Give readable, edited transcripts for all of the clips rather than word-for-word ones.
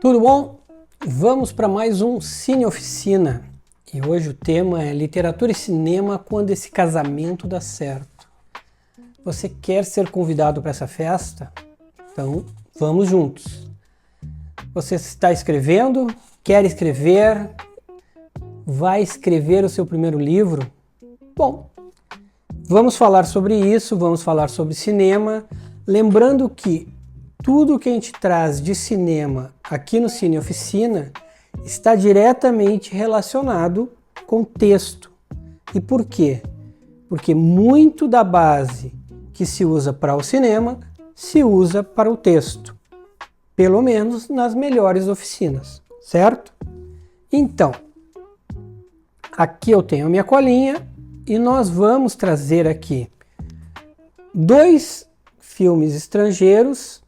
Tudo bom? Vamos para mais um Cine Oficina. E hoje o tema é literatura e cinema quando esse casamento dá certo. Você quer ser convidado para essa festa? Então vamos juntos. Você está escrevendo? Quer escrever? Vai escrever o seu primeiro livro? Bom, vamos falar sobre isso, vamos falar sobre cinema. Lembrando que tudo que a gente traz de cinema aqui no Cine Oficina está diretamente relacionado com texto. E por quê? Porque muito da base que se usa para o cinema se usa para o texto. Pelo menos nas melhores oficinas, certo? Então, aqui eu tenho a minha colinha e nós vamos trazer aqui 2 filmes estrangeiros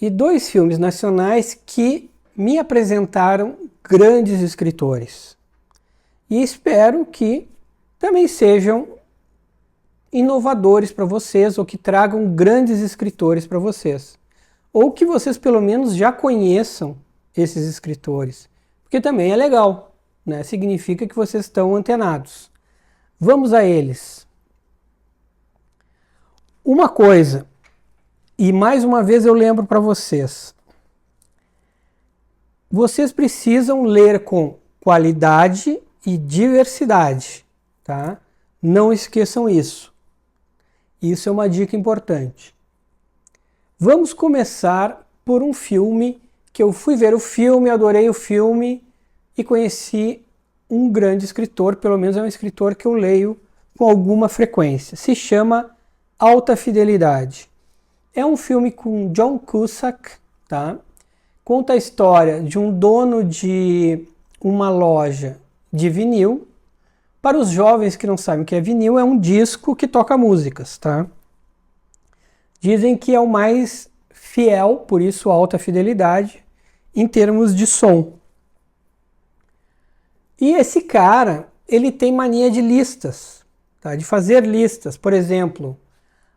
e 2 filmes nacionais que me apresentaram grandes escritores. E espero que também sejam inovadores para vocês ou que tragam grandes escritores para vocês. Ou que vocês pelo menos já conheçam esses escritores. Porque também é legal, né? Significa que vocês estão antenados. Vamos a eles. Uma coisa, e mais uma vez eu lembro para vocês. Vocês precisam ler com qualidade e diversidade, tá? Não esqueçam isso. Isso é uma dica importante. Vamos começar por um filme que eu fui ver o filme, adorei o filme e conheci um grande escritor, pelo menos é um escritor que eu leio com alguma frequência. Se chama Alta Fidelidade. É um filme com John Cusack, tá? Conta a história de um dono de uma loja de vinil. Para os jovens que não sabem o que é vinil, é um disco que toca músicas, tá? Dizem que é o mais fiel, por isso alta fidelidade, em termos de som. E esse cara, ele tem mania de listas, tá? De fazer listas. Por exemplo,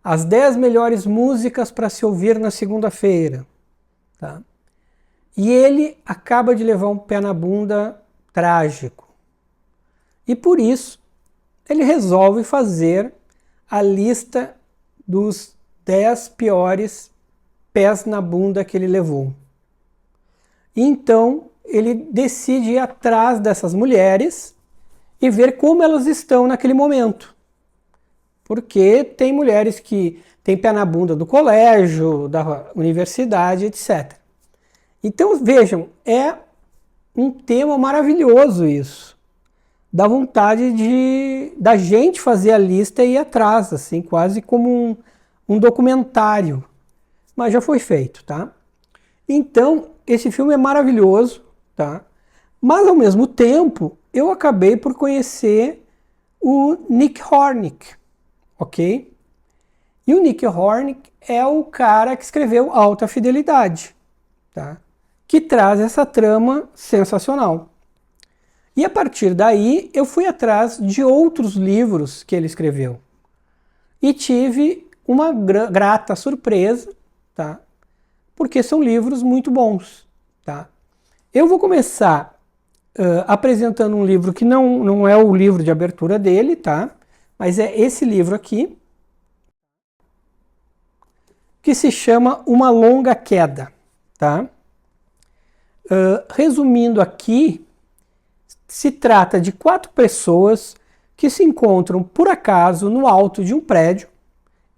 as 10 melhores músicas para se ouvir na segunda-feira, tá? E ele acaba de levar um pé na bunda trágico. E por isso, ele resolve fazer a lista dos 10 piores pés na bunda que ele levou. Então, ele decide ir atrás dessas mulheres e ver como elas estão naquele momento. Porque tem mulheres que têm pé na bunda do colégio, da universidade, etc. Então, vejam, é um tema maravilhoso isso. Dá vontade da gente fazer a lista e ir atrás, assim, quase como um documentário. Mas já foi feito, tá? Então, esse filme é maravilhoso, tá? Mas, ao mesmo tempo, eu acabei por conhecer o Nick Hornby, ok? E o Nick Hornby é o cara que escreveu Alta Fidelidade, tá? Que traz essa trama sensacional. E a partir daí eu fui atrás de outros livros que ele escreveu. E tive uma grata surpresa, tá? Porque são livros muito bons, tá? Eu vou começar apresentando um livro que não é o livro de abertura dele, tá? Mas é esse livro aqui, que se chama Uma Longa Queda, tá? Resumindo aqui, se trata de 4 pessoas que se encontram por acaso no alto de um prédio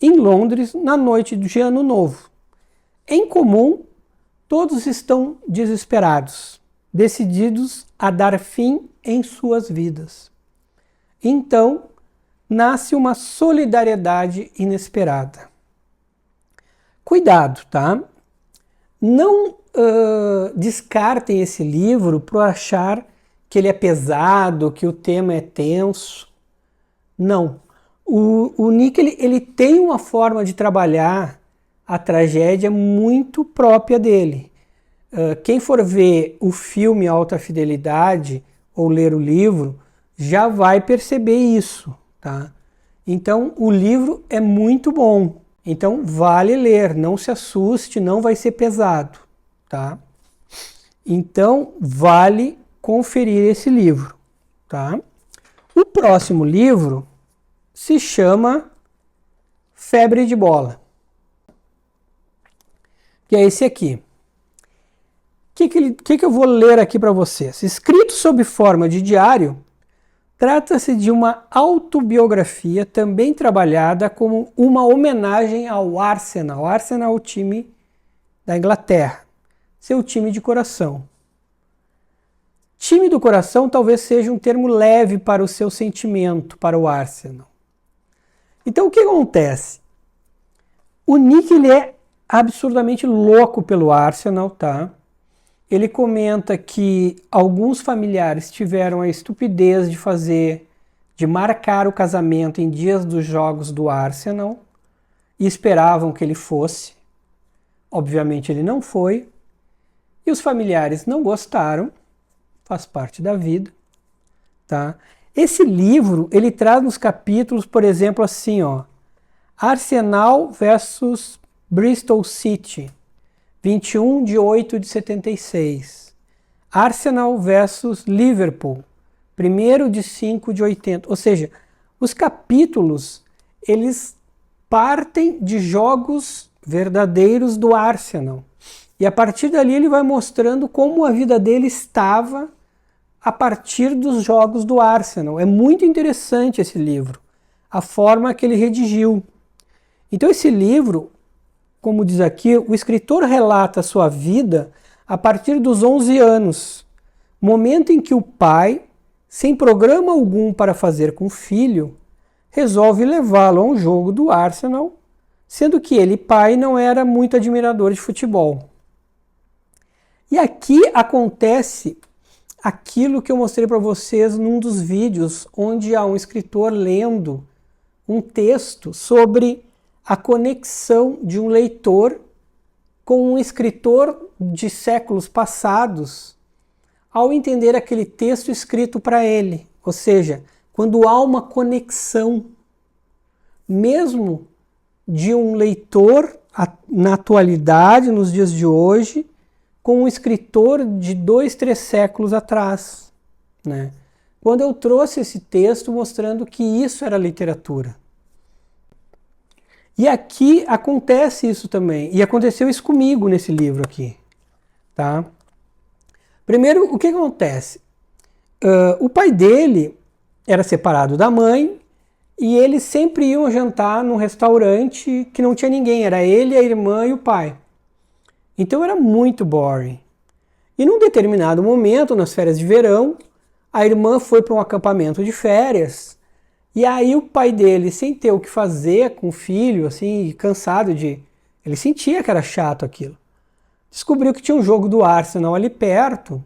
em Londres na noite de Ano Novo. Em comum, todos estão desesperados, decididos a dar fim em suas vidas. Então, nasce uma solidariedade inesperada. Cuidado, tá? Não descartem esse livro por achar que ele é pesado, que o tema é tenso. Não. O Nick ele tem uma forma de trabalhar a tragédia muito própria dele. Quem for ver o filme Alta Fidelidade ou ler o livro já vai perceber isso, tá? Então o livro é muito bom. Então vale ler, não se assuste, não vai ser pesado, tá? Então, vale conferir esse livro, tá? O próximo livro se chama Febre de Bola, que é esse aqui. O que eu vou ler aqui para vocês? Escrito sob forma de diário, trata-se de uma autobiografia também trabalhada como uma homenagem ao Arsenal. O Arsenal é o time da Inglaterra, seu time de coração. Time do coração talvez seja um termo leve para o seu sentimento, para o Arsenal. Então o que acontece? O Nick ele é absurdamente louco pelo Arsenal, tá? Ele comenta que alguns familiares tiveram a estupidez de marcar o casamento em dias dos jogos do Arsenal e esperavam que ele fosse. Obviamente ele não foi. E os familiares não gostaram. Faz parte da vida, tá? Esse livro, ele traz nos capítulos, por exemplo, assim, ó, Arsenal versus Bristol City, 21/8/76. Arsenal versus Liverpool, 1/5/80. Ou seja, os capítulos, eles partem de jogos verdadeiros do Arsenal. E a partir dali ele vai mostrando como a vida dele estava a partir dos jogos do Arsenal. É muito interessante esse livro, a forma que ele redigiu. Então esse livro, como diz aqui, o escritor relata a sua vida a partir dos 11 anos, momento em que o pai, sem programa algum para fazer com o filho, resolve levá-lo a um jogo do Arsenal, sendo que ele, pai, não era muito admirador de futebol. E aqui acontece aquilo que eu mostrei para vocês num dos vídeos, onde há um escritor lendo um texto sobre a conexão de um leitor com um escritor de séculos passados ao entender aquele texto escrito para ele. Ou seja, quando há uma conexão, mesmo de um leitor na atualidade, nos dias de hoje, com um escritor de 2, 3 séculos atrás, né? Quando eu trouxe esse texto mostrando que isso era literatura. E aqui acontece isso também, e aconteceu isso comigo nesse livro aqui, tá? Primeiro, o que acontece? O pai dele era separado da mãe e eles sempre iam jantar num restaurante que não tinha ninguém, era ele, a irmã e o pai. Então era muito boring. E num determinado momento, nas férias de verão, a irmã foi para um acampamento de férias e aí o pai dele, sem ter o que fazer com o filho, assim, cansado de... Ele sentia que era chato aquilo. Descobriu que tinha um jogo do Arsenal ali perto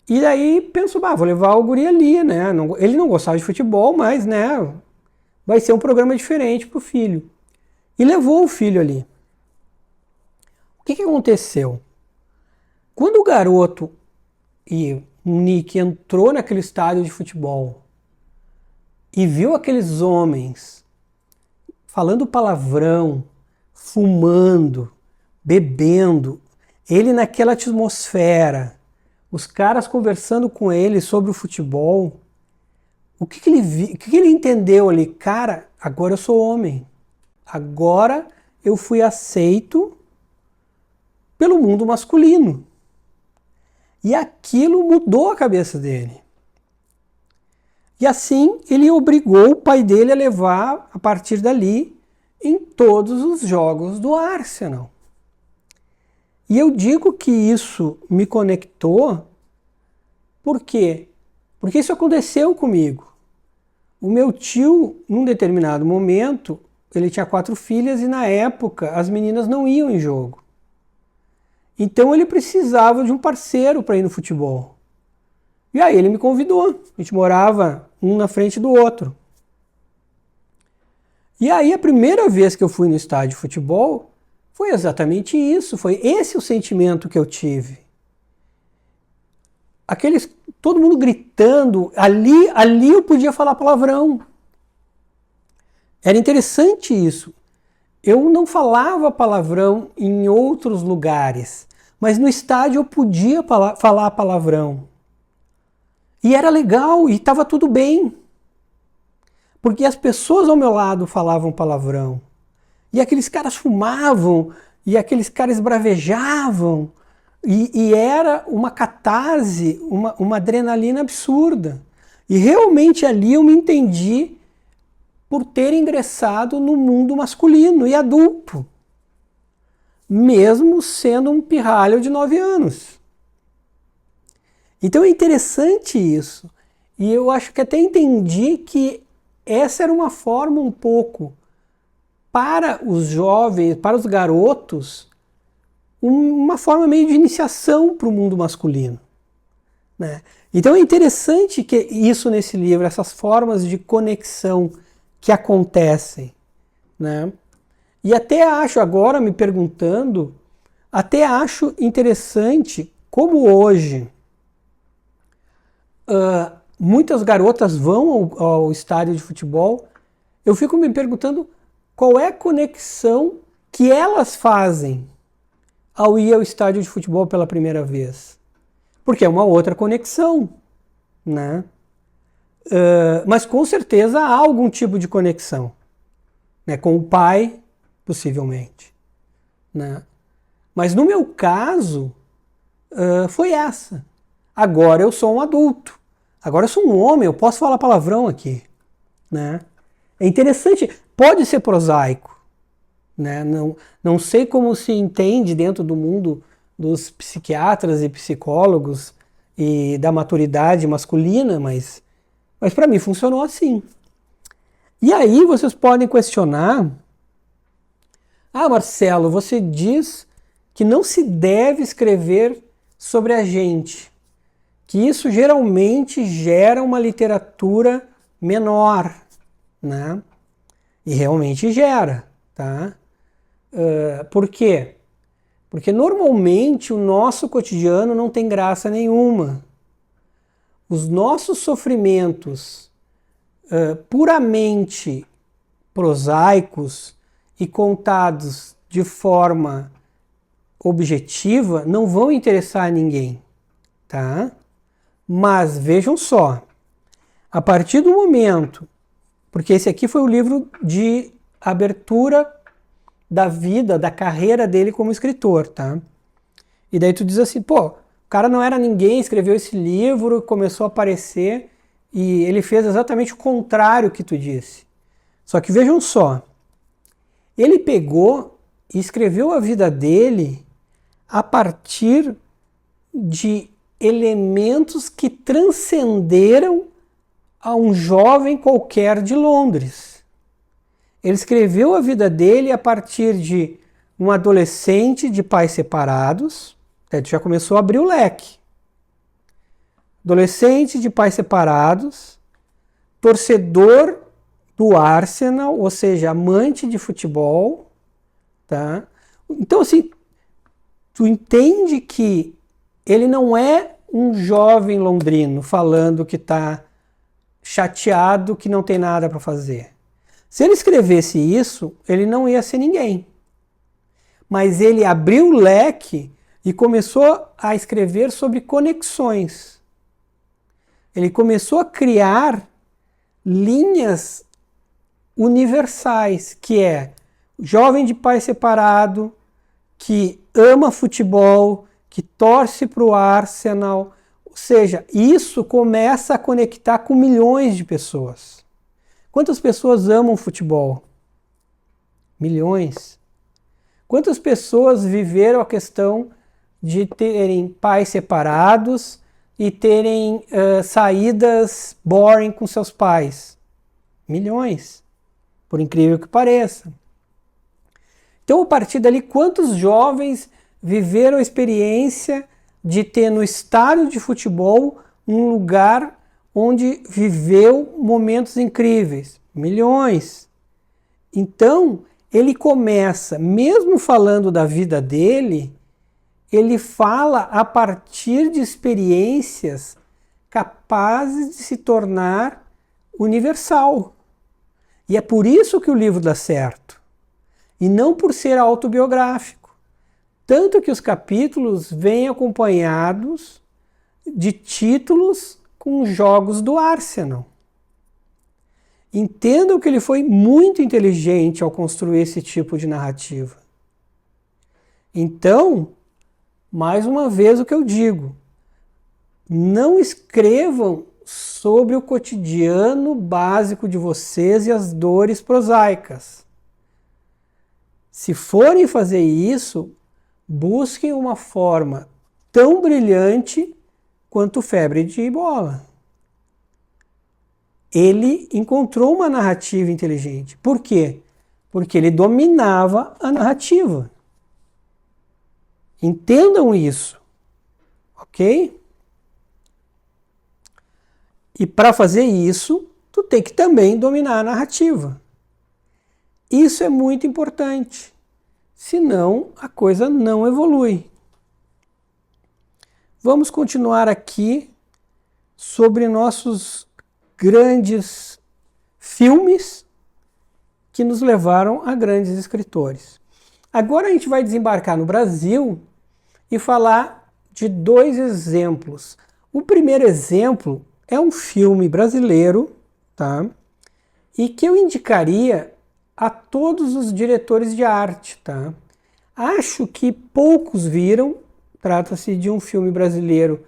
e daí pensou, vou levar o guri ali, né? Ele não gostava de futebol, mas, né, vai ser um programa diferente para o filho. E levou o filho ali. O que aconteceu? Quando o garoto e o Nick entrou naquele estádio de futebol e viu aqueles homens falando palavrão, fumando, bebendo, ele naquela atmosfera, os caras conversando com ele sobre o futebol, o que ele entendeu ali? Cara, agora eu sou homem. Agora eu fui aceito pelo mundo masculino. E aquilo mudou a cabeça dele. E assim ele obrigou o pai dele a levar, a partir dali, em todos os jogos do Arsenal. E eu digo que isso me conectou, por quê? Porque isso aconteceu comigo. O meu tio, num determinado momento, ele tinha 4 filhas e na época as meninas não iam em jogo. Então ele precisava de um parceiro para ir no futebol. E aí ele me convidou. A gente morava um na frente do outro. E aí a primeira vez que eu fui no estádio de futebol foi exatamente isso. Foi esse o sentimento que eu tive. Todo mundo gritando. Ali eu podia falar palavrão. Era interessante isso. Eu não falava palavrão em outros lugares, mas no estádio eu podia falar palavrão. E era legal, e estava tudo bem. Porque as pessoas ao meu lado falavam palavrão. E aqueles caras fumavam, e aqueles caras esbravejavam. E era uma catarse, uma adrenalina absurda. E realmente ali eu me entendi por ter ingressado no mundo masculino e adulto. Mesmo sendo um pirralho de 9 anos. Então é interessante isso. E eu acho que até entendi que essa era uma forma um pouco para os jovens, para os garotos, uma forma meio de iniciação para o mundo masculino. Né? Então é interessante que isso nesse livro, essas formas de conexão que acontecem. Né? E até acho, agora me perguntando, até acho interessante como hoje muitas garotas vão ao estádio de futebol, eu fico me perguntando qual é a conexão que elas fazem ao ir ao estádio de futebol pela primeira vez. Porque é uma outra conexão, né? Mas com certeza há algum tipo de conexão, né? Com o pai, possivelmente. Né? Mas no meu caso, foi essa. Agora eu sou um adulto. Agora eu sou um homem, eu posso falar palavrão aqui. Né? É interessante, pode ser prosaico. Né? Não sei como se entende dentro do mundo dos psiquiatras e psicólogos e da maturidade masculina, mas para mim funcionou assim. E aí vocês podem questionar: ah, Marcelo, você diz que não se deve escrever sobre a gente, que isso geralmente gera uma literatura menor, né? E realmente gera, tá? Por quê? Porque normalmente o nosso cotidiano não tem graça nenhuma. Os nossos sofrimentos puramente prosaicos e contados de forma objetiva não vão interessar a ninguém, tá? Mas vejam só, a partir do momento, porque esse aqui foi o livro de abertura da vida, da carreira dele como escritor, tá? E daí tu diz assim, pô, o cara não era ninguém, escreveu esse livro, começou a aparecer e ele fez exatamente o contrário que tu disse. Só que vejam só, ele pegou e escreveu a vida dele a partir de elementos que transcenderam a um jovem qualquer de Londres. Ele escreveu a vida dele a partir de um adolescente de pais separados. Ele já começou a abrir o leque. Adolescente de pais separados, torcedor do Arsenal, ou seja, amante de futebol. Tá? Então, assim, tu entende que ele não é um jovem londrino falando que está chateado, que não tem nada para fazer. Se ele escrevesse isso, ele não ia ser ninguém. Mas ele abriu o leque e começou a escrever sobre conexões. Ele começou a criar linhas universais, que é jovem de pai separado, que ama futebol, que torce para o Arsenal. Ou seja, isso começa a conectar com milhões de pessoas. Quantas pessoas amam futebol? Milhões. Quantas pessoas viveram a questão de terem pais separados e terem saídas boring com seus pais? Milhões. Por incrível que pareça. Então, a partir dali, quantos jovens viveram a experiência de ter no estádio de futebol um lugar onde viveu momentos incríveis? Milhões. Então, ele começa, mesmo falando da vida dele, ele fala a partir de experiências capazes de se tornar universal. E é por isso que o livro dá certo. E não por ser autobiográfico. Tanto que os capítulos vêm acompanhados de títulos com jogos do Arsenal. Entendam que ele foi muito inteligente ao construir esse tipo de narrativa. Então, mais uma vez o que eu digo, não escrevam sobre o cotidiano básico de vocês e as dores prosaicas. Se forem fazer isso, busquem uma forma tão brilhante quanto Febre de Bola. Ele encontrou uma narrativa inteligente. Por quê? Porque ele dominava a narrativa. Entendam isso, ok? E para fazer isso, tu tem que também dominar a narrativa. Isso é muito importante. Senão, a coisa não evolui. Vamos continuar aqui sobre nossos grandes filmes que nos levaram a grandes escritores. Agora a gente vai desembarcar no Brasil e falar de 2 exemplos. O primeiro exemplo é um filme brasileiro, tá? E que eu indicaria a todos os diretores de arte, tá? Acho que poucos viram, trata-se de um filme brasileiro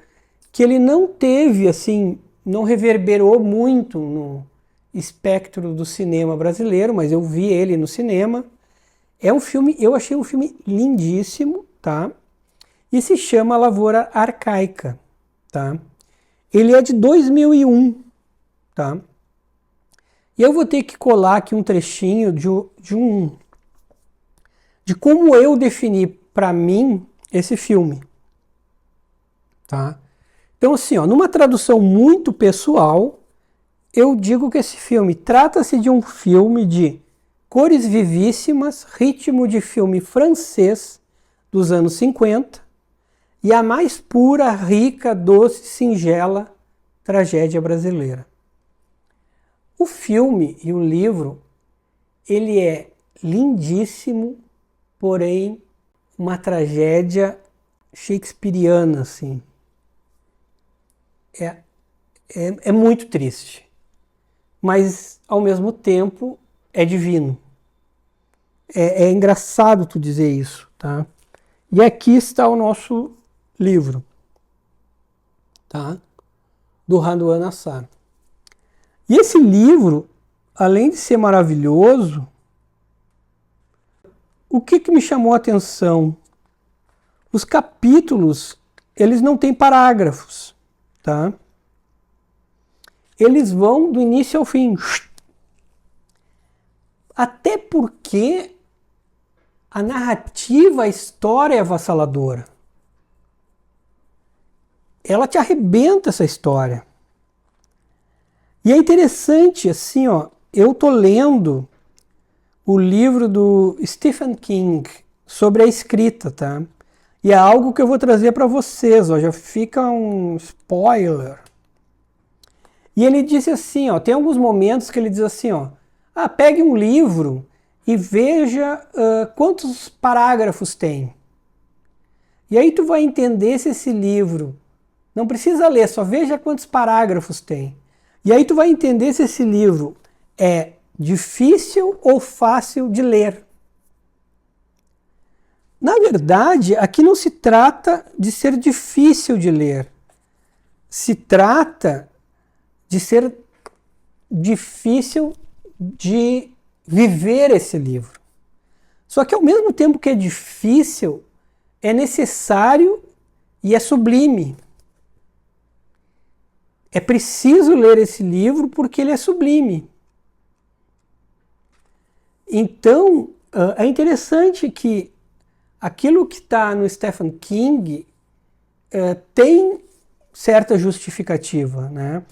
que ele não teve, assim, não reverberou muito no espectro do cinema brasileiro, mas eu vi ele no cinema. É um filme, eu achei um filme lindíssimo, tá? E se chama Lavoura Arcaica, tá? Ele é de 2001, tá? E eu vou ter que colar aqui um trechinho de como eu defini para mim esse filme, tá? Então assim, ó, numa tradução muito pessoal, eu digo que esse filme trata-se de um filme de cores vivíssimas, ritmo de filme francês dos anos 50 e a mais pura, rica, doce, singela tragédia brasileira. O filme e o livro, ele é lindíssimo, porém uma tragédia shakespeariana, assim. É muito triste, mas ao mesmo tempo é divino. É engraçado tu dizer isso, tá? E aqui está o nosso livro, tá? Do Randuan Assar. E esse livro, além de ser maravilhoso, o que me chamou a atenção? Os capítulos, eles não têm parágrafos, tá? Eles vão do início ao fim. Até porque a narrativa, a história é avassaladora. Ela te arrebenta essa história. E é interessante, assim, ó, eu tô lendo o livro do Stephen King sobre a escrita, tá? E é algo que eu vou trazer para vocês, ó, já fica um spoiler. E ele disse assim, ó, tem alguns momentos que ele diz assim, ó, pegue um livro e veja quantos parágrafos tem. E aí tu vai entender se esse livro, não precisa ler, só veja quantos parágrafos tem. E aí tu vai entender se esse livro é difícil ou fácil de ler. Na verdade, aqui não se trata de ser difícil de ler. Se trata de ser difícil de viver esse livro. Só que ao mesmo tempo que é difícil, é necessário e é sublime. É preciso ler esse livro porque ele é sublime. Então, é interessante que aquilo que está no Stephen King tem certa justificativa, né?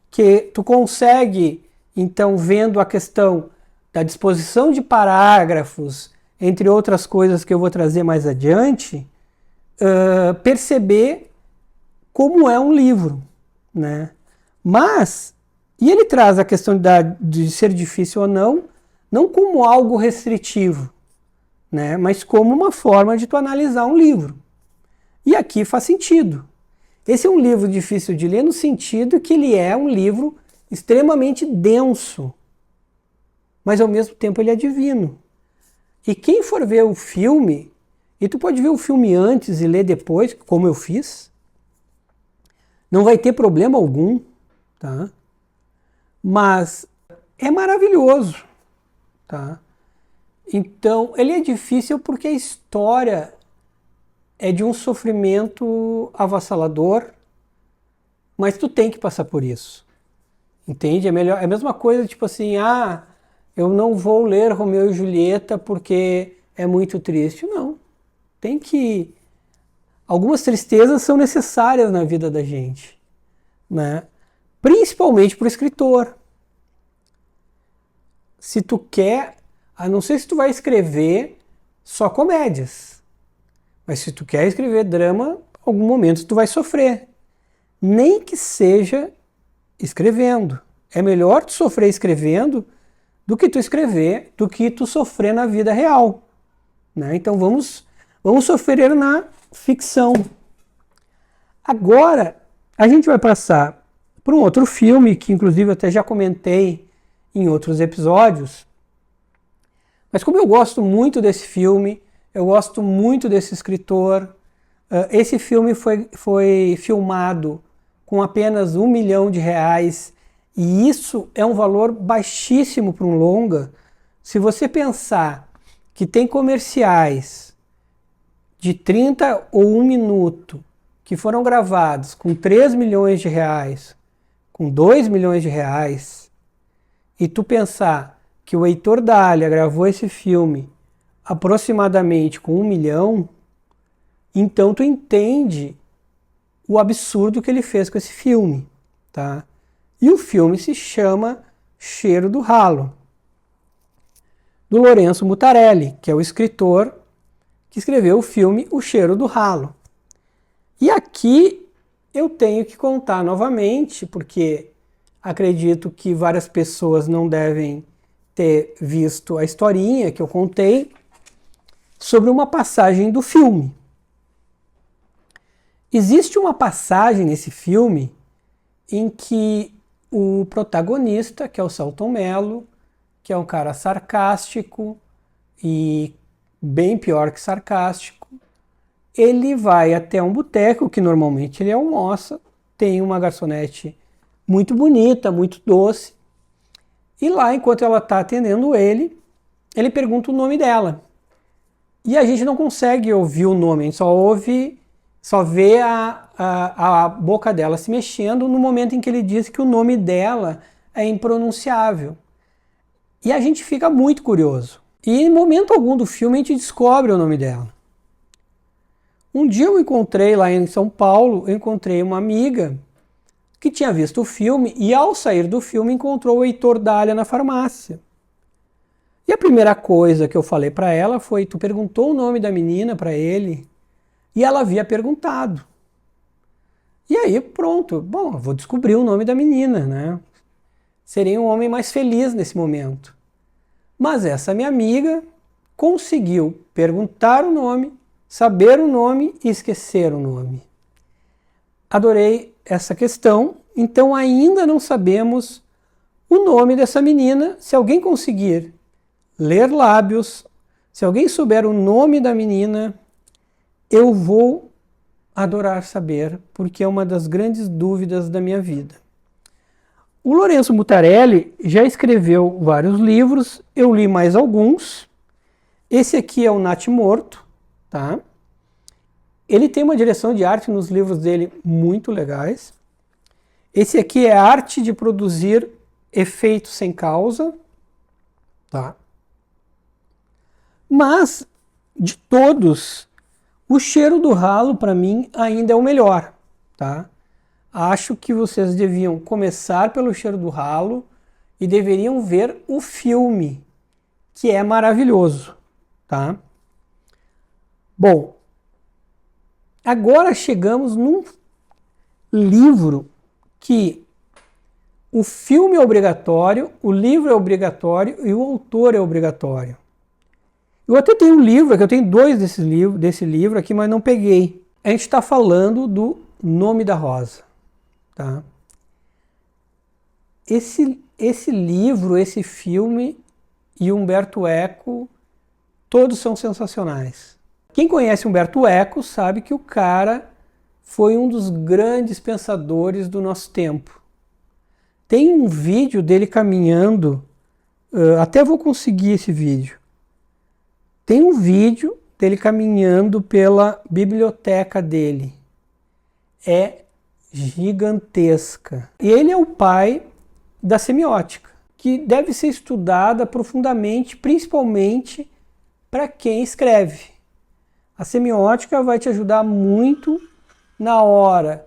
Que tu consegue, então, vendo a questão da disposição de parágrafos, entre outras coisas que eu vou trazer mais adiante, perceber como é um livro, né? Mas, e ele traz a questão de ser difícil ou não como algo restritivo, né? Mas como uma forma de tu analisar um livro. E aqui faz sentido. Esse é um livro difícil de ler no sentido que ele é um livro extremamente denso, mas ao mesmo tempo ele é divino. E quem for ver o filme, e tu pode ver o filme antes e ler depois, como eu fiz, não vai ter problema algum, tá? Mas é maravilhoso, tá? Então, ele é difícil porque a história é de um sofrimento avassalador, mas tu tem que passar por isso. Entende? É a mesma coisa, tipo assim, eu não vou ler Romeu e Julieta porque é muito triste. Não. Tem que... Algumas tristezas são necessárias na vida da gente, né? Principalmente para o escritor. Se tu quer... não sei se tu vai escrever só comédias, mas se tu quer escrever drama, em algum momento tu vai sofrer. Nem que seja escrevendo. É melhor tu sofrer escrevendo do que tu sofrer na vida real, né? Então vamos sofrer na ficção. Agora, a gente vai passar por um outro filme, que inclusive eu até já comentei em outros episódios, mas como eu gosto muito desse filme, eu gosto muito desse escritor, esse filme foi filmado com apenas R$1 milhão, e isso é um valor baixíssimo para um longa. Se você pensar que tem comerciais de 30 ou 1 minuto que foram gravados com R$3 milhões, com R$2 milhões, e tu pensar que o Heitor Dália gravou esse filme aproximadamente com 1 milhão, então tu entende o absurdo que ele fez com esse filme, tá? E o filme se chama Cheiro do Ralo, do Lourenço Mutarelli, que é o escritor que escreveu o filme O Cheiro do Ralo. E aqui eu tenho que contar novamente, porque acredito que várias pessoas não devem ter visto a historinha que eu contei sobre uma passagem do filme. Existe uma passagem nesse filme em que o protagonista, que é o Selton Mello, que é um cara sarcástico e bem pior que sarcástico, ele vai até um boteco que normalmente ele almoça, tem uma garçonete muito bonita, muito doce, e lá, enquanto ela está atendendo ele pergunta o nome dela. E a gente não consegue ouvir o nome, a gente só vê a boca dela se mexendo no momento em que ele diz que o nome dela é impronunciável. E a gente fica muito curioso. E em momento algum do filme a gente descobre o nome dela. Um dia eu encontrei lá em São Paulo, eu encontrei uma amiga que tinha visto o filme e ao sair do filme encontrou o Heitor Dália na farmácia. E a primeira coisa que eu falei para ela foi: tu perguntou o nome da menina para ele? E ela havia perguntado. E aí pronto, bom, eu vou descobrir o nome da menina, né? Seria um homem mais feliz nesse momento. Mas essa minha amiga conseguiu perguntar o nome, saber o nome e esquecer o nome. Adorei essa questão, então ainda não sabemos o nome dessa menina. Se alguém conseguir ler lábios, se alguém souber o nome da menina, eu vou adorar saber, porque é uma das grandes dúvidas da minha vida. O Lourenço Mutarelli já escreveu vários livros, eu li mais alguns. Esse aqui é o Natimorto, tá? Ele tem uma direção de arte nos livros dele muito legais. Esse aqui é Arte de Produzir Efeitos Sem Causa, tá? Mas, de todos, O Cheiro do Ralo, para mim, ainda é o melhor, tá? Acho que vocês deviam começar pelo Cheiro do Ralo e deveriam ver o filme, que é maravilhoso, tá? Bom, agora chegamos num livro que o filme é obrigatório, o livro é obrigatório e o autor é obrigatório. Eu até tenho um livro, que eu tenho dois desse livro aqui, mas não peguei. A gente está falando do Nome da Rosa. Tá? Esse livro, esse filme e Umberto Eco, todos são sensacionais. Quem conhece Umberto Eco sabe que o cara foi um dos grandes pensadores do nosso tempo. Tem um vídeo dele caminhando, até vou conseguir esse vídeo. Tem um vídeo dele caminhando pela biblioteca dele. É gigantesca. E ele é o pai da semiótica, que deve ser estudada profundamente, principalmente para quem escreve. A semiótica vai te ajudar muito na hora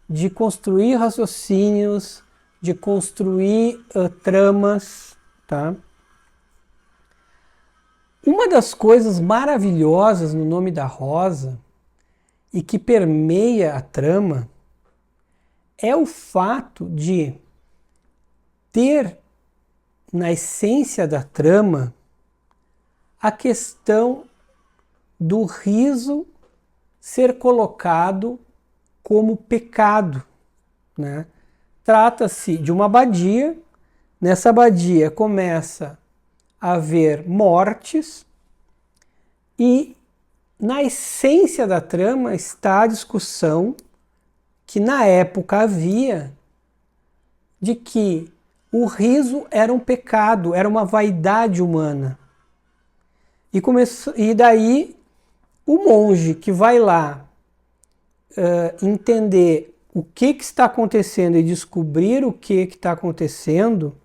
de construir raciocínios, de construir tramas, tá? Uma das coisas maravilhosas no Nome da Rosa e que permeia a trama é o fato de ter na essência da trama a questão do riso ser colocado como pecado, né? Trata-se de uma abadia. Nessa abadia começa a haver mortes e na essência da trama está a discussão que na época havia de que o riso era um pecado, era uma vaidade humana. E daí o monge que vai lá entender o que está acontecendo e descobrir o que está acontecendo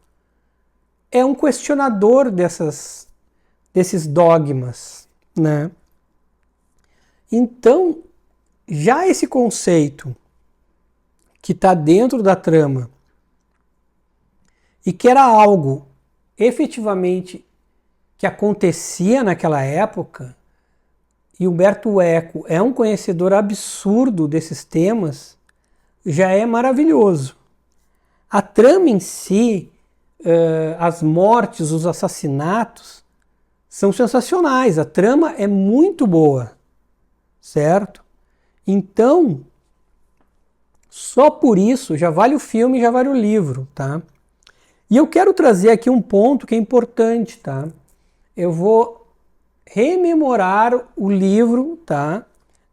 é um questionador desses dogmas, né? Então, já esse conceito que está dentro da trama e que era algo efetivamente que acontecia naquela época, e Umberto Eco é um conhecedor absurdo desses temas, já é maravilhoso. A trama em si, as mortes, os assassinatos, são sensacionais. A trama é muito boa, certo? Então, só por isso já vale o filme, já vale o livro, tá? E eu quero trazer aqui um ponto que é importante, tá? Eu vou rememorar o livro, tá,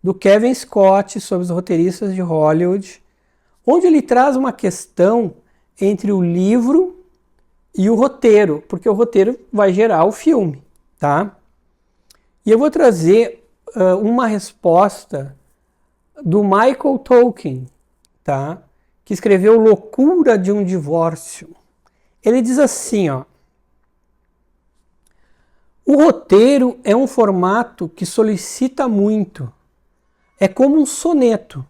do Kevin Scott sobre os roteiristas de Hollywood, onde ele traz uma questão entre o livro e o roteiro, porque o roteiro vai gerar o filme, tá? E eu vou trazer uma resposta do Michael Tolkien, tá, que escreveu Loucura de um Divórcio. Ele diz assim, ó: o roteiro é um formato que solicita muito. É como um soneto.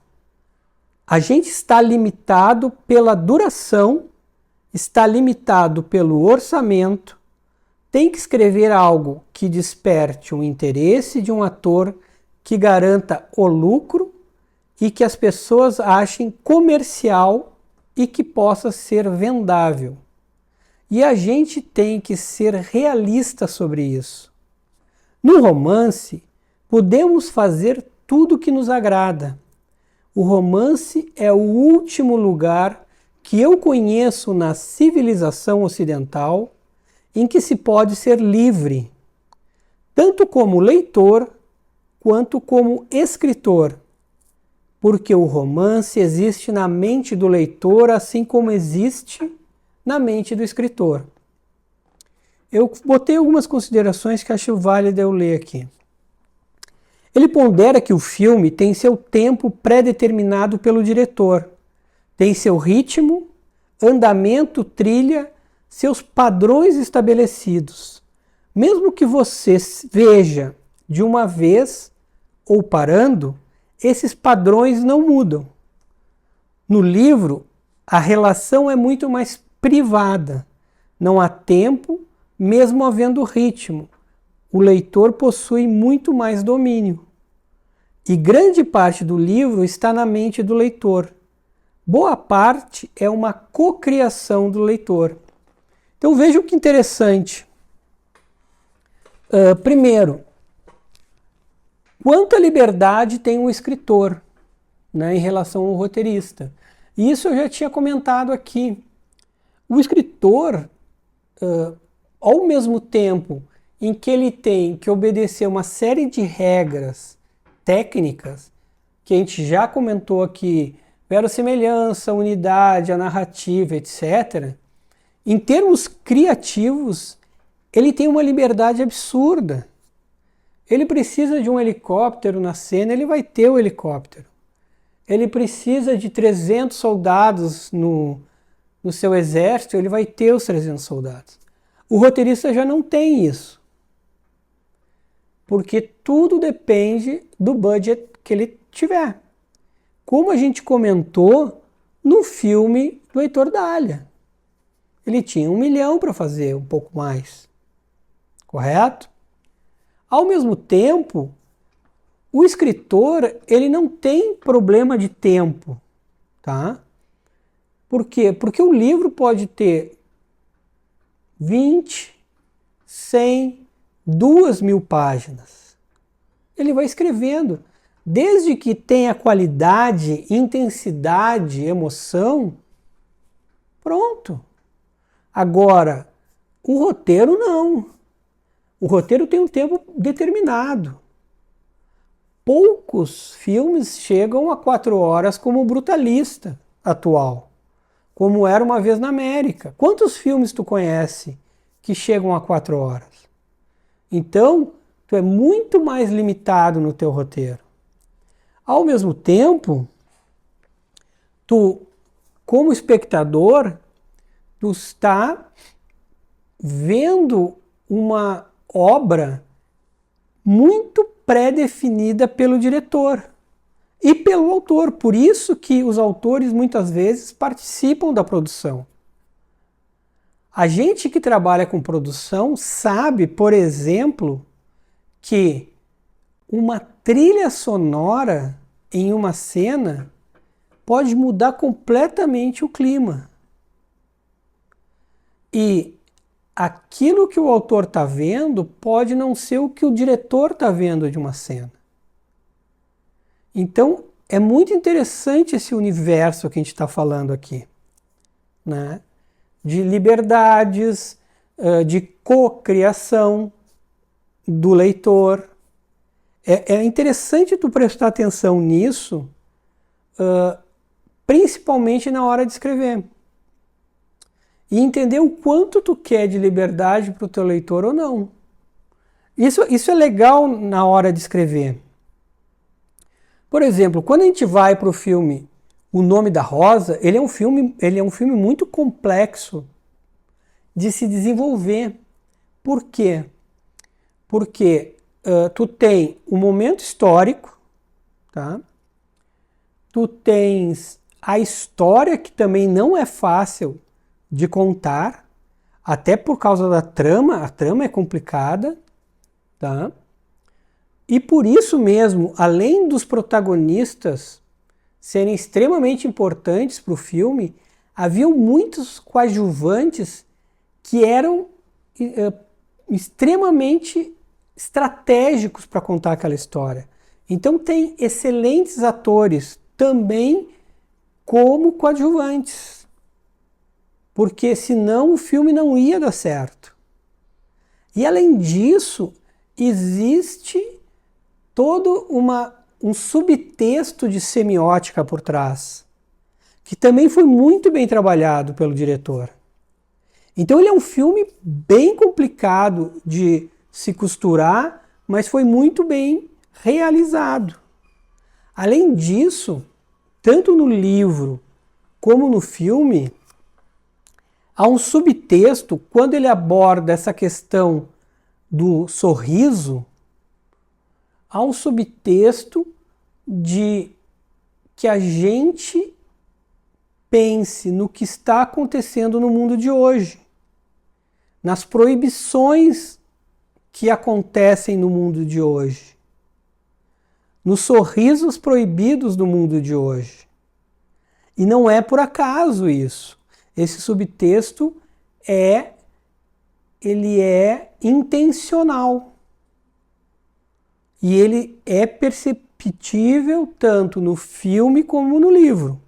A gente está limitado pela duração, está limitado pelo orçamento, tem que escrever algo que desperte o interesse de um ator, que garanta o lucro e que as pessoas achem comercial e que possa ser vendável. E a gente tem que ser realista sobre isso. No romance, podemos fazer tudo que nos agrada. O romance é o último lugar que eu conheço na civilização ocidental em que se pode ser livre, tanto como leitor quanto como escritor, porque o romance existe na mente do leitor assim como existe na mente do escritor. Eu botei algumas considerações que acho válido eu ler aqui. Ele pondera que o filme tem seu tempo pré-determinado pelo diretor, tem seu ritmo, andamento, trilha, seus padrões estabelecidos. Mesmo que você veja de uma vez ou parando, esses padrões não mudam. No livro, a relação é muito mais privada. Não há tempo, mesmo havendo ritmo. O leitor possui muito mais domínio. E grande parte do livro está na mente do leitor. Boa parte é uma cocriação do leitor. Então vejam que interessante. Primeiro, quanta liberdade tem um escritor, né, em relação ao roteirista? Isso eu já tinha comentado aqui. O escritor, ao mesmo tempo em que ele tem que obedecer uma série de regras técnicas, que a gente já comentou aqui, verossimilhança, unidade, a narrativa, etc., em termos criativos, ele tem uma liberdade absurda. Ele precisa de um helicóptero na cena, ele vai ter o helicóptero. Ele precisa de 300 soldados no seu exército, ele vai ter os 300 soldados. O roteirista já não tem isso. Porque tudo depende do budget que ele tiver. Como a gente comentou no filme do Heitor Dália. Ele tinha 1 milhão para fazer, um pouco mais. Correto? Ao mesmo tempo, o escritor, ele não tem problema de tempo, tá? Por quê? Porque o livro pode ter 20, 100, 2.000 páginas. Ele vai escrevendo. Desde que tenha qualidade, intensidade, emoção, pronto. Agora, o roteiro não. O roteiro tem um tempo determinado. Poucos filmes chegam a 4 horas como o Brutalista atual, como Era Uma Vez na América. Quantos filmes tu conhece que chegam a 4 horas? Então, tu é muito mais limitado no teu roteiro. Ao mesmo tempo, tu, como espectador, tu está vendo uma obra muito pré-definida pelo diretor e pelo autor. Por isso que os autores muitas vezes participam da produção. A gente que trabalha com produção sabe, por exemplo, que uma trilha sonora em uma cena pode mudar completamente o clima. E aquilo que o autor está vendo pode não ser o que o diretor está vendo de uma cena. Então, é muito interessante esse universo que a gente está falando aqui, né? De liberdades, de cocriação do leitor. É interessante tu prestar atenção nisso, principalmente na hora de escrever. E entender o quanto tu quer de liberdade para o teu leitor ou não. Isso é legal na hora de escrever. Por exemplo, quando a gente vai para o filme O Nome da Rosa, ele é um filme muito complexo de se desenvolver. Por quê? Porque tu tem um momento histórico, tá? Tu tens a história, que também não é fácil de contar, até por causa da trama. A trama é complicada, tá? E por isso mesmo, além dos protagonistas serem extremamente importantes para o filme, haviam muitos coadjuvantes que eram extremamente estratégicos para contar aquela história. Então tem excelentes atores também como coadjuvantes, porque senão o filme não ia dar certo. E além disso, existe todo um subtexto de semiótica por trás, que também foi muito bem trabalhado pelo diretor. Então ele é um filme bem complicado de se costurar, mas foi muito bem realizado. Além disso, tanto no livro como no filme, há um subtexto, quando ele aborda essa questão do sorriso, há um subtexto de que a gente pense no que está acontecendo no mundo de hoje, nas proibições que acontecem no mundo de hoje, nos sorrisos proibidos do mundo de hoje. E não é por acaso isso. Esse subtexto ele é intencional. E ele é perceptível tanto no filme como no livro.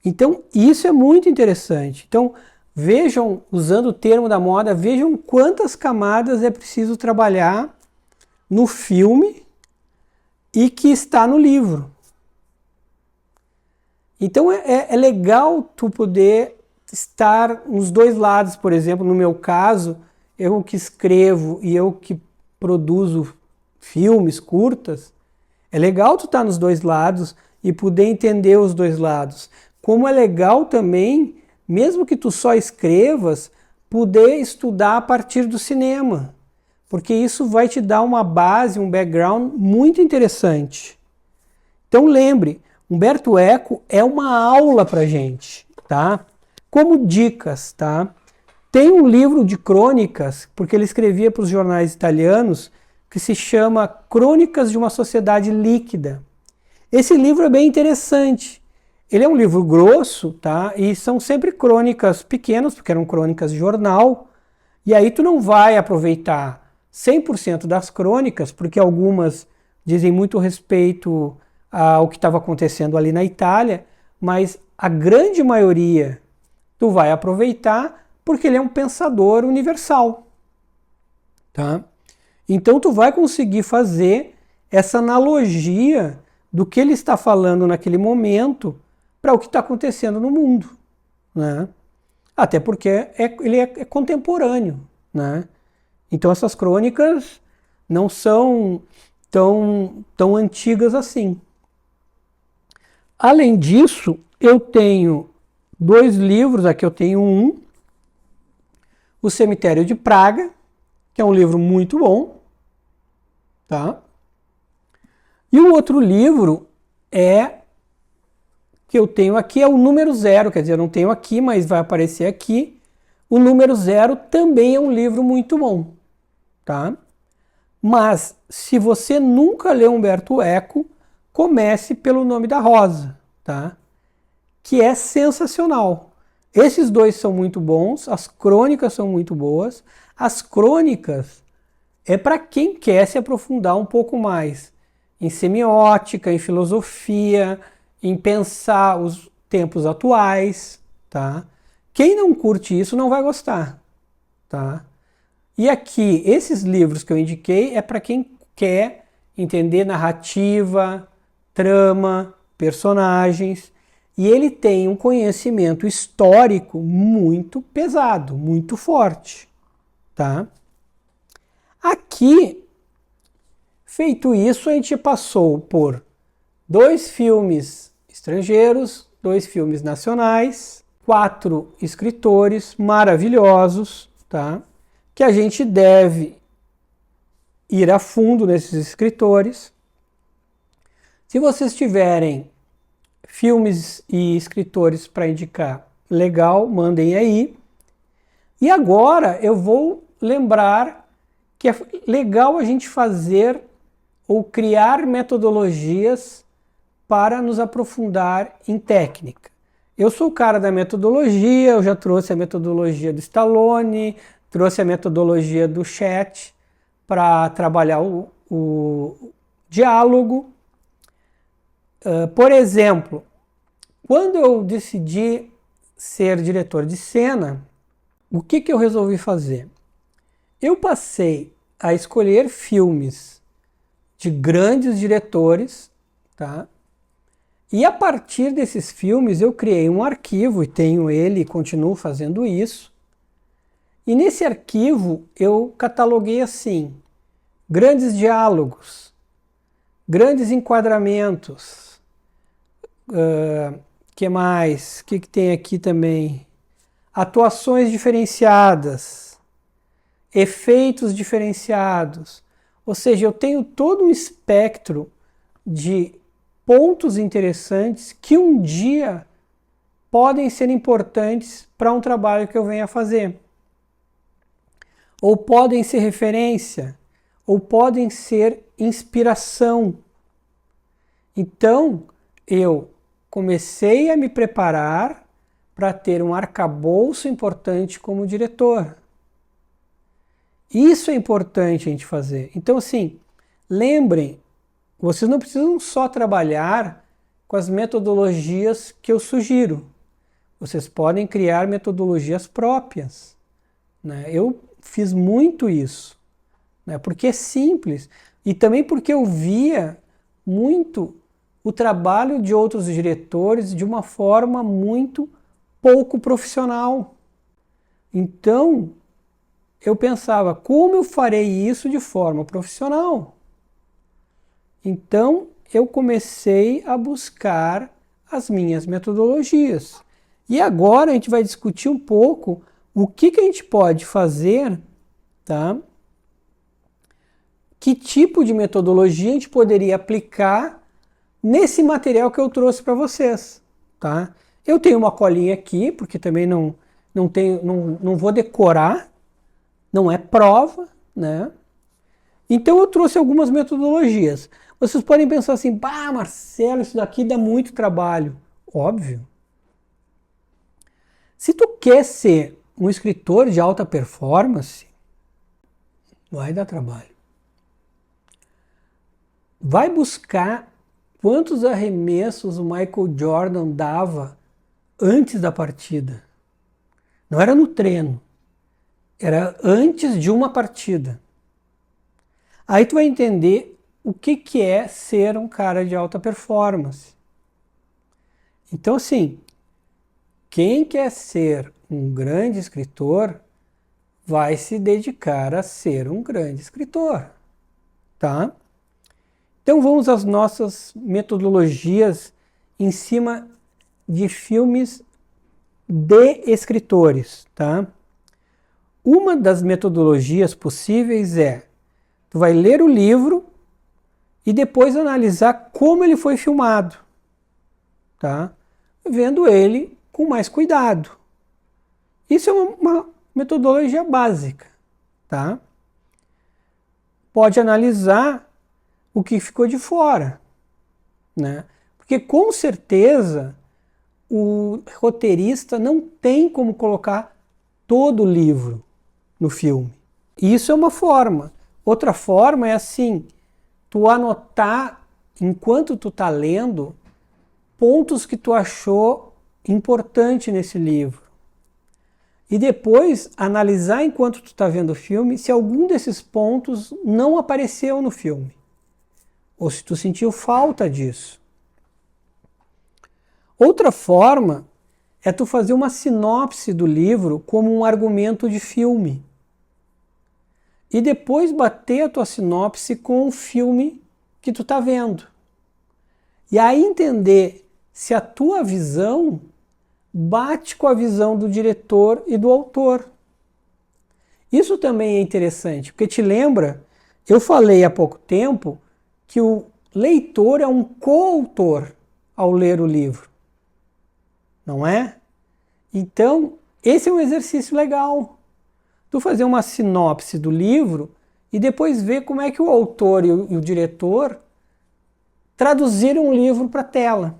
Então, isso é muito interessante. Então, vejam, usando o termo da moda, vejam quantas camadas é preciso trabalhar no filme e que está no livro. Então, é legal tu poder estar nos dois lados. Por exemplo, no meu caso, eu que escrevo e eu que produzo filmes, curtas, é legal tu estar nos dois lados e poder entender os dois lados. Como é legal também, mesmo que tu só escrevas, poder estudar a partir do cinema, porque isso vai te dar uma base, um background muito interessante. Então lembre, Umberto Eco é uma aula pra gente, tá? Como dicas, tá? Tem um livro de crônicas, porque ele escrevia para os jornais italianos, que se chama Crônicas de uma Sociedade Líquida. Esse livro é bem interessante. Ele é um livro grosso, tá? E são sempre crônicas pequenas, porque eram crônicas de jornal. E aí tu não vai aproveitar 100% das crônicas, porque algumas dizem muito respeito ao que estava acontecendo ali na Itália, mas a grande maioria tu vai aproveitar porque ele é um pensador universal, tá? Então tu vai conseguir fazer essa analogia do que ele está falando naquele momento para o que está acontecendo no mundo, né? Até porque ele é contemporâneo, né? Então essas crônicas não são tão antigas assim. Além disso, eu tenho dois livros, aqui eu tenho um, O Cemitério de Praga, que é um livro muito bom, tá? E o outro livro que eu tenho aqui é o Número Zero, quer dizer, eu não tenho aqui, mas vai aparecer aqui. O Número Zero também é um livro muito bom, tá? Mas, se você nunca leu Umberto Eco, comece pelo Nome da Rosa, tá? Que é sensacional. Esses dois são muito bons, as crônicas são muito boas. As crônicas é para quem quer se aprofundar um pouco mais em semiótica, em filosofia, em pensar os tempos atuais, tá? Quem não curte isso não vai gostar, tá? E aqui, esses livros que eu indiquei é para quem quer entender narrativa, trama, personagens, e ele tem um conhecimento histórico muito pesado, muito forte, tá? Aqui, feito isso, a gente passou por 2 filmes estrangeiros, 2 filmes nacionais, 4 escritores maravilhosos, tá? Que a gente deve ir a fundo nesses escritores. Se vocês tiverem filmes e escritores para indicar, legal, mandem aí. E agora eu vou lembrar que é legal a gente fazer ou criar metodologias para nos aprofundar em técnica. Eu sou o cara da metodologia, eu já trouxe a metodologia do Stallone, trouxe a metodologia do chat para trabalhar o diálogo. Por exemplo, quando eu decidi ser diretor de cena, o que eu resolvi fazer? Eu passei a escolher filmes de grandes diretores, tá? E a partir desses filmes eu criei um arquivo, e tenho ele e continuo fazendo isso. E nesse arquivo eu cataloguei assim: grandes diálogos, grandes enquadramentos, que mais? O que tem aqui também? Atuações diferenciadas, efeitos diferenciados. Ou seja, eu tenho todo um espectro de pontos interessantes que um dia podem ser importantes para um trabalho que eu venha fazer. Ou podem ser referência, ou podem ser inspiração. Então, eu comecei a me preparar para ter um arcabouço importante como diretor. Isso é importante a gente fazer. Então, assim, Lembrem, vocês não precisam só trabalhar com as metodologias que eu sugiro. Vocês podem criar metodologias próprias, né? Eu fiz muito isso, né? Porque é simples e também porque eu via muito o trabalho de outros diretores de uma forma muito pouco profissional. Então, eu pensava, como eu farei isso de forma profissional? Então, eu comecei a buscar as minhas metodologias. E agora a gente vai discutir um pouco o que a gente pode fazer, tá? Que tipo de metodologia a gente poderia aplicar nesse material que eu trouxe para vocês, tá? Eu tenho uma colinha aqui, porque também não vou decorar, não é prova, né? Então eu trouxe algumas metodologias. Vocês podem pensar assim, bah, Marcelo, isso daqui dá muito trabalho. Óbvio. Se tu quer ser um escritor de alta performance, vai dar trabalho. Vai buscar quantos arremessos o Michael Jordan dava antes da partida. Não era no treino, era antes de uma partida. Aí tu vai entender o que é ser um cara de alta performance. Então, assim, quem quer ser um grande escritor vai se dedicar a ser um grande escritor, tá? Então vamos às nossas metodologias em cima de filmes de escritores, tá? Uma das metodologias possíveis é, tu vai ler o livro e depois analisar como ele foi filmado, tá? Vendo ele com mais cuidado. Isso é uma metodologia básica, tá? Pode analisar o que ficou de fora, né? Porque com certeza o roteirista não tem como colocar todo o livro no filme. Isso é uma forma. Outra forma é assim, tu anotar enquanto tu tá lendo pontos que tu achou importante nesse livro. E depois analisar enquanto tu tá vendo o filme se algum desses pontos não apareceu no filme. Ou se tu sentiu falta disso. Outra forma é tu fazer uma sinopse do livro como um argumento de filme. E depois bater a tua sinopse com o filme que tu tá vendo. E aí entender se a tua visão bate com a visão do diretor e do autor. Isso também é interessante, porque te lembra, eu falei há pouco tempo que o leitor é um coautor ao ler o livro, não é? Então, esse é um exercício legal. Tu fazer uma sinopse do livro e depois ver como é que o autor e o diretor traduziram o livro para a tela.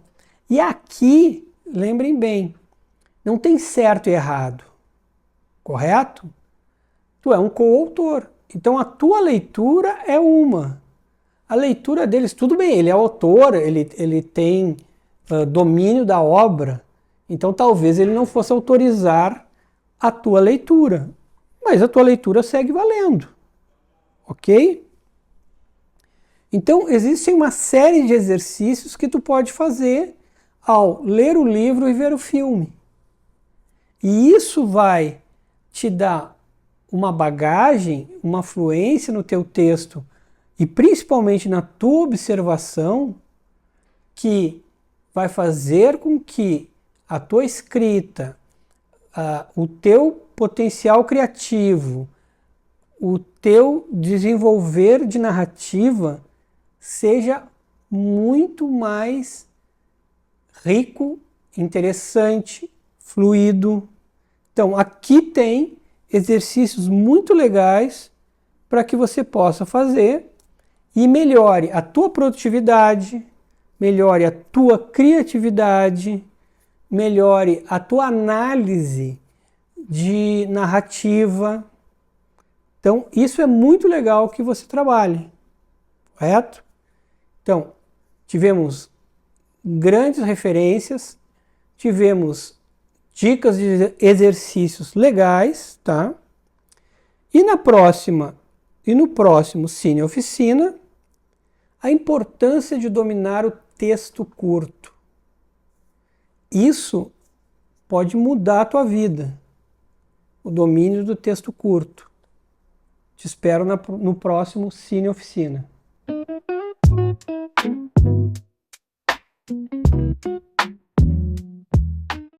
E aqui, lembrem bem, não tem certo e errado, correto? Tu é um coautor, então a tua leitura é uma. A leitura deles, tudo bem, ele é autor, ele tem domínio da obra, então talvez ele não fosse autorizar a tua leitura, mas a tua leitura segue valendo, ok? Então existem uma série de exercícios que tu pode fazer ao ler o livro e ver o filme. E isso vai te dar uma bagagem, uma fluência no teu texto e principalmente na tua observação, que vai fazer com que a tua escrita, o teu potencial criativo, o teu desenvolver de narrativa seja muito mais rico, interessante, fluido. Então aqui tem exercícios muito legais para que você possa fazer e melhore a tua produtividade, melhore a tua criatividade, melhore a tua análise de narrativa. Então, isso é muito legal que você trabalhe, correto? Então, tivemos grandes referências, tivemos dicas de exercícios legais, tá? E no próximo Cine Oficina, a importância de dominar o texto curto. Isso pode mudar a tua vida, o domínio do texto curto. Te espero no próximo Cine Oficina.